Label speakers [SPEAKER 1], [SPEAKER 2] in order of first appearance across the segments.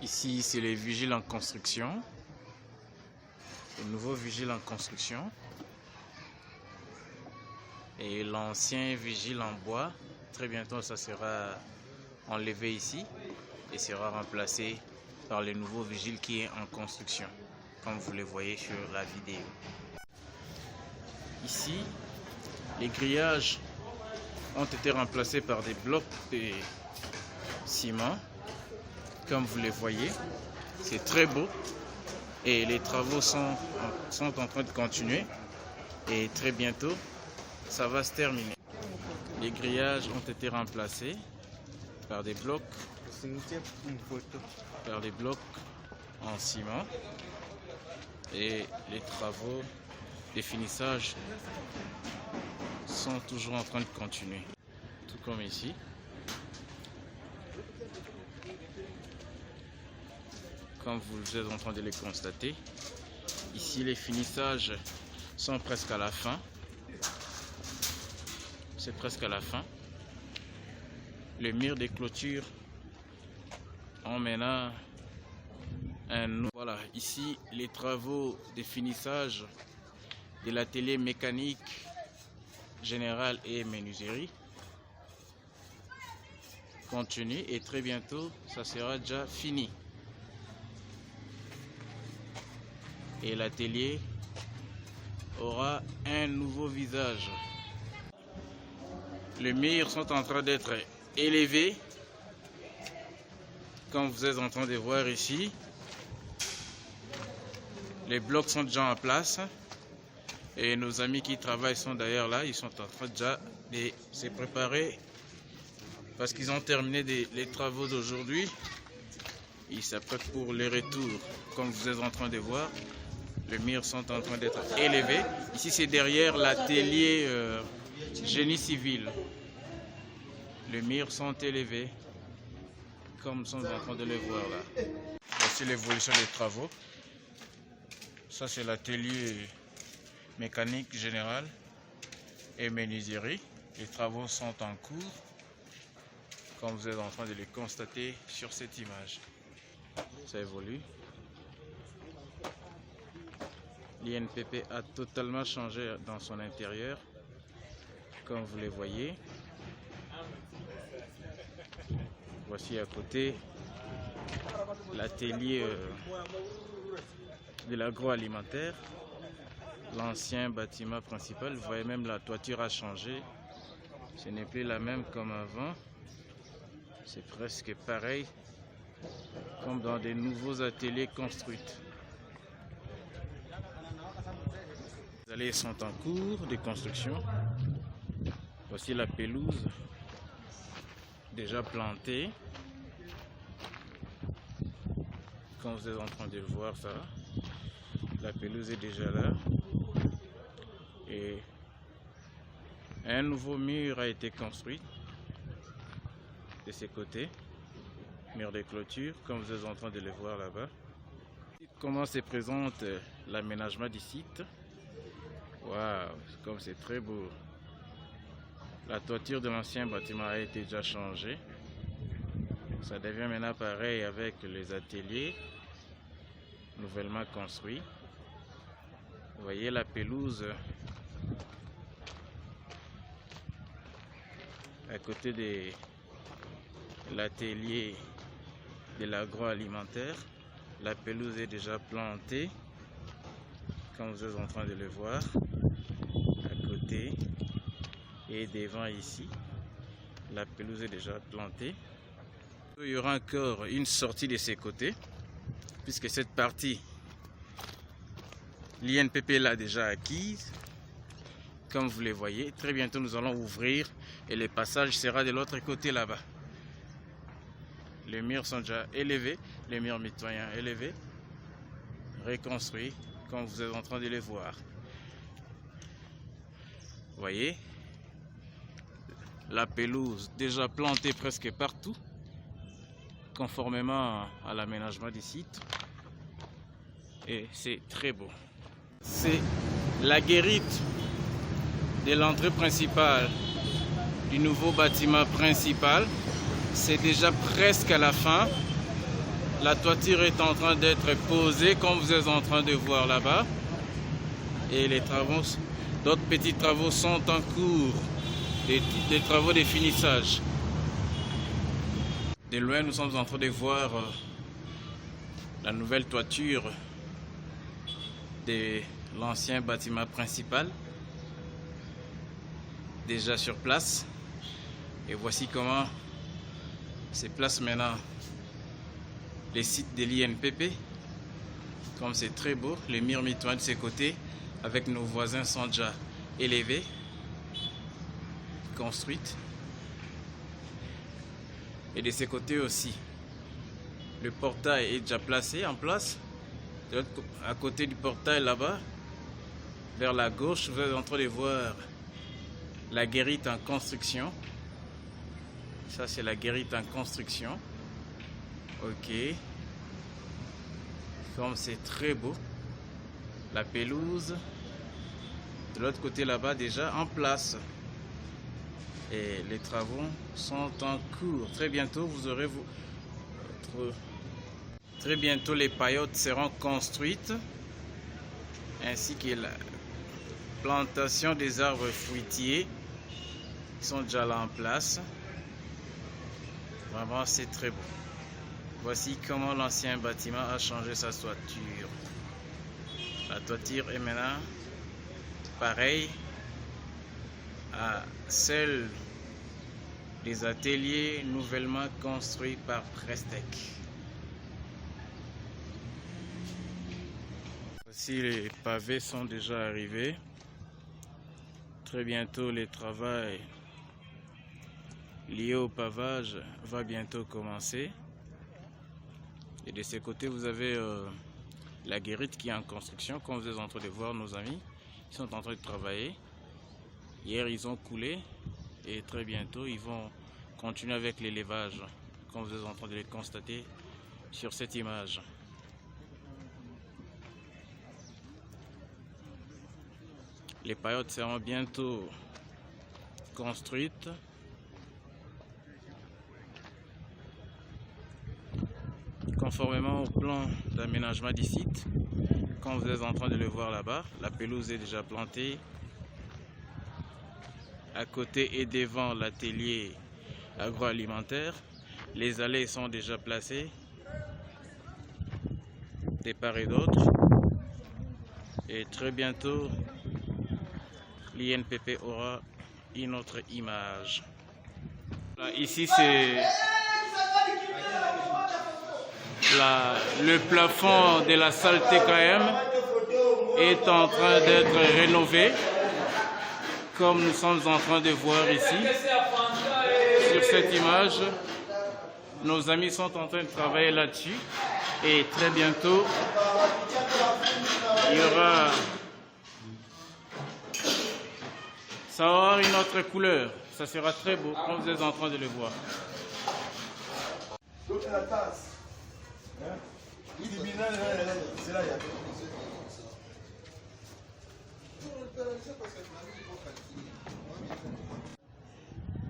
[SPEAKER 1] Ici, c'est les vigiles en construction. Le nouveau vigile en construction. Et l'ancien vigile en bois. Très bientôt, ça sera enlevé ici et sera remplacé par le nouveau vigile qui est en construction, comme vous le voyez sur la vidéo. Ici, les grillages ont été remplacés par des blocs de ciment, comme vous les voyez. C'est très beau et les travaux sont en train de continuer et très bientôt ça va se terminer. Les grillages ont été remplacés par des blocs en ciment et les travaux de finissage sont toujours en train de continuer, tout comme ici. Comme vous êtes en train de les constater, ici les finissages sont presque à la fin. C'est presque à la fin. Le mur des clôtures ont maintenant voilà, ici les travaux de finissage de l'atelier mécanique générale et menuiserie continuent et très bientôt ça sera déjà fini. Et l'atelier aura un nouveau visage. Les murs sont en train d'être élevés, comme vous êtes en train de voir ici. Les blocs sont déjà en place et nos amis qui travaillent sont d'ailleurs là. Ils sont en train déjà de se préparer parce qu'ils ont terminé les travaux d'aujourd'hui. Ils s'apprêtent pour le retour. Comme vous êtes en train de voir, les murs sont en train d'être élevés. Ici, c'est derrière l'atelier génie civil. Les murs sont élevés, comme nous sommes en train de les voir là. Voici l'évolution des travaux. Ça, c'est l'atelier mécanique générale et menuiserie. Les travaux sont en cours, comme vous êtes en train de les constater sur cette image. Ça évolue. L'INPP a totalement changé dans son intérieur, comme vous les voyez. Voici à côté l'atelier de l'agroalimentaire, l'ancien bâtiment principal. Vous voyez, même la toiture a changé. Ce n'est plus la même comme avant. C'est presque pareil, comme dans des nouveaux ateliers construits. Les allées sont en cours de construction. Voici la pelouse déjà plantée. Comme vous êtes en train de le voir, ça, la pelouse est déjà là. Et un nouveau mur a été construit de ces côtés. Mur de clôture, comme vous êtes en train de le voir là-bas. Comment se présente l'aménagement du site? Waouh, comme c'est très beau. La toiture de l'ancien bâtiment a été déjà changée. Ça devient maintenant pareil avec les ateliers nouvellement construits. Vous voyez la pelouse à côté de l'atelier de l'agroalimentaire. La pelouse est déjà plantée, comme vous êtes en train de le voir, à côté et devant ici. La pelouse est déjà plantée. Il y aura encore une sortie de ces côtés, puisque cette partie, l'INPP l'a déjà acquise. Comme vous les voyez, très bientôt nous allons ouvrir et le passage sera de l'autre côté là-bas. Les murs sont déjà élevés, les murs mitoyens élevés, reconstruits, comme vous êtes en train de les voir. Vous voyez, la pelouse déjà plantée presque partout, conformément à l'aménagement du site. Et c'est très beau. C'est la guérite de l'entrée principale du nouveau bâtiment principal. C'est déjà presque à la fin. La toiture est en train d'être posée, comme vous êtes en train de voir là-bas. Et les travaux, d'autres petits travaux sont en cours. Des travaux de finissage. De loin, nous sommes en train de voir la nouvelle toiture de l'ancien bâtiment principal. Déjà sur place. Et voici comment se place maintenant les sites de l'INPP. Comme c'est très beau, les myrmitoines de ces côtés, avec nos voisins sont déjà élevés, construites. Et de ces côtés aussi, le portail est déjà placé en place. À côté du portail là-bas, vers la gauche, vous êtes en train de voir la guérite en construction. Ça, c'est la guérite en construction. Ok. Comme c'est très beau. La pelouse. De l'autre côté là-bas, déjà en place. Et les travaux sont en cours. Très bientôt, vous aurez très bientôt les paillotes seront construites. Ainsi que la plantation des arbres fruitiers qui sont déjà là en place. Vraiment, c'est très beau. Voici comment l'ancien bâtiment a changé sa toiture. La toiture est maintenant pareille à celle des ateliers nouvellement construits par Prestec. Voici les pavés sont déjà arrivés. Très bientôt les travaux liés au pavage va bientôt commencer. Et de ces côtés vous avez la guérite qui est en construction. Comme vous êtes en train de voir, nos amis, ils sont en train de travailler. Hier ils ont coulé et très bientôt ils vont continuer avec l'élevage, comme vous êtes en train de le constater sur cette image. Les paillotes seront bientôt construites. Conformément au plan d'aménagement du site, comme vous êtes en train de le voir là-bas, la pelouse est déjà plantée. À côté et devant l'atelier agroalimentaire, les allées sont déjà placées de part et d'autre. Et très bientôt, l'INPP aura une autre image. Là, ici, c'est le plafond de la salle TKM est en train d'être rénové, comme nous sommes en train de voir ici. Sur cette image, nos amis sont en train de travailler là-dessus et très bientôt, il y aura... Ça aura une autre couleur, ça sera très beau, comme vous êtes en train de le voir.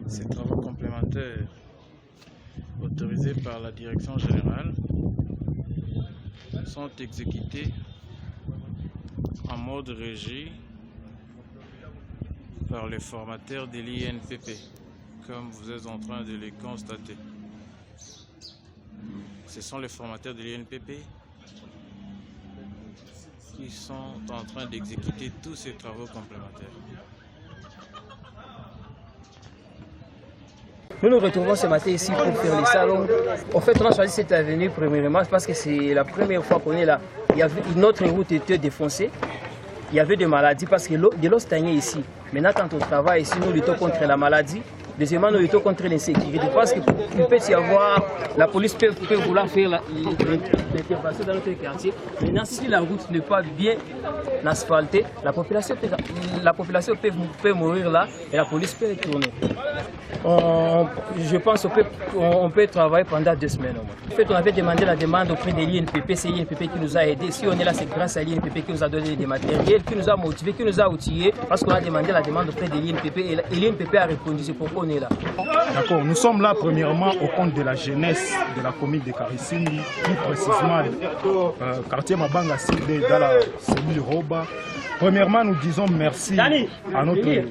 [SPEAKER 1] Ces travaux complémentaires autorisés par la direction générale sont exécutés en mode régie par les formateurs de l'INPP, comme vous êtes en train de les constater. Ce sont les formateurs de l'INPP qui sont en train d'exécuter tous ces travaux complémentaires.
[SPEAKER 2] Nous nous retrouvons ce matin ici pour faire les salons. En fait, on a choisi cette avenue premièrement parce que c'est la première fois qu'on est là. Notre route était défoncée. Il y avait des maladies parce que de l'eau stagnait ici. Maintenant, quand on travaille ici, nous luttons contre la maladie. Deuxièmement, nous luttons contre l'insécurité parce qu'il peut y avoir, la police peut vouloir faire l'intervention dans notre quartier. Maintenant, si la route n'est pas bien asphaltée, la population peut mourir là et la police peut retourner. Je pense qu'on peut travailler pendant 2 semaines au moins. En fait, on avait demandé la demande auprès de l'INPP, c'est l'INPP qui nous a aidés. Si on est là, c'est grâce à l'INPP qui nous a donné des matériels, qui nous a motivés, qui nous a outillés, parce qu'on a demandé la demande auprès de l'INPP et l'INPP a répondu. C'est pourquoi on est là.
[SPEAKER 3] D'accord, nous sommes là premièrement au compte de la jeunesse de la commune de Karissimbi, plus précisément quartier Mabanga Sidé dans la cellule Roba. Premièrement, nous disons merci à notre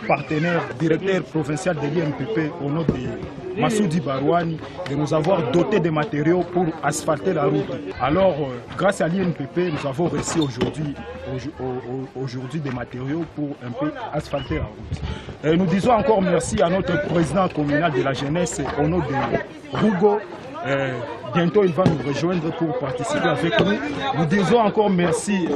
[SPEAKER 3] partenaire, directeur provincial de l'INPP, au nom de Massoudi Barouani, de nous avoir doté de matériaux pour asphalter la route. Alors, grâce à l'INPP, nous avons reçu aujourd'hui des matériaux pour un peu asphalter la route. Et nous disons encore merci à notre président communal de la jeunesse, au nom de Rougo. Bientôt, il va nous rejoindre pour participer avec nous. Nous disons encore merci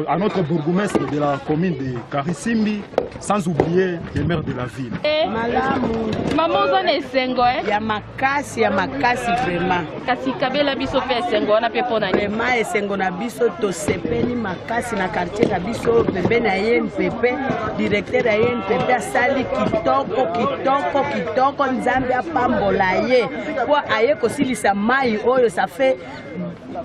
[SPEAKER 3] à notre bourgmestre de la commune de Karissimbi, sans oublier le maire de la ville.
[SPEAKER 4] Maman zone sengo
[SPEAKER 5] ya makasi vraiment.
[SPEAKER 4] Kasi kabela biso pe sengo na pe pona ni.
[SPEAKER 5] Vraiment sengo na biso to sepeli makasi na quartier na biso bebe na INPP, directeur ya INPP asali kitoko nzambe apambola ye. Po aye kosilisa mai oyo ça fait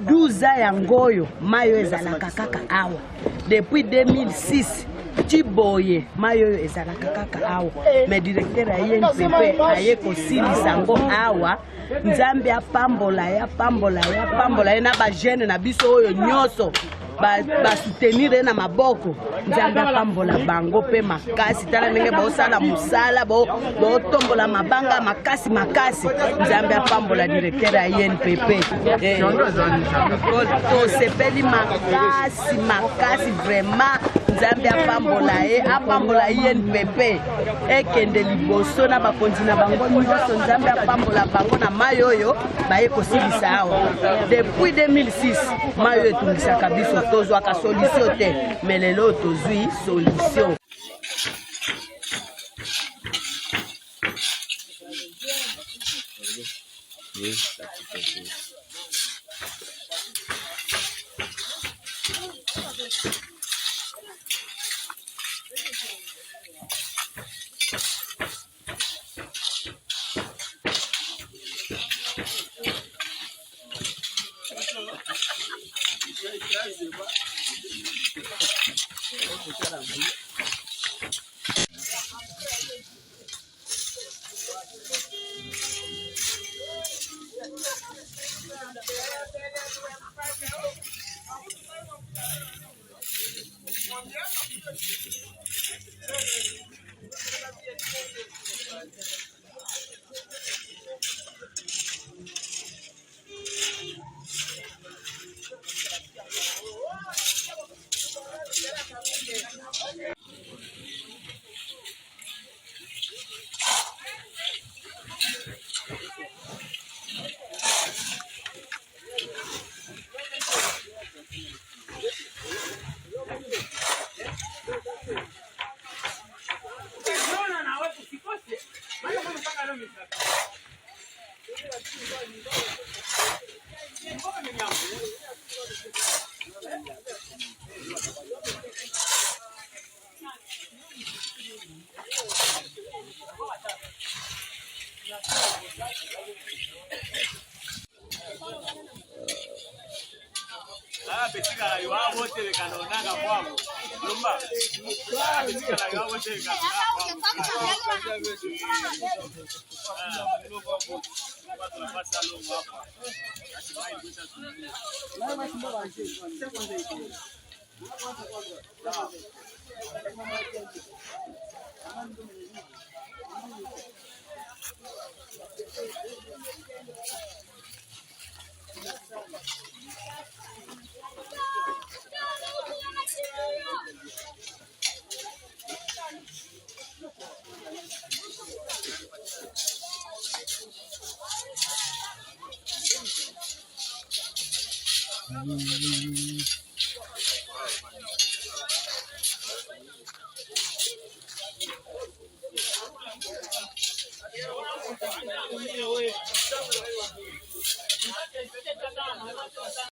[SPEAKER 5] 12 ans ya ngoyo mai oyo ezalaka kaka awa. Depuis 2006 Tiboye mayo ezalaka kaka awa. Mais directeur ya INPP aye kosilisa ngo awa. Nzambe apambola ye na ba jeune na biso oyo nyoso ba soutenir na maboko. Nzambe apambola bango pe makasi tala ndenge bosala musala bo tombola mabanga makasi. Nzambe apambola directeur ya INPP. To sepeli makasi vraiment. Nzambe apambola INPP ekende liboso na bakonzi na bango nyonso. Nzambe apambola bango na mayo oyo baye kosilisa awa. Depuis 2006 mayo etungisaka biso tozwaka solution te, mais lelo tozwi solution.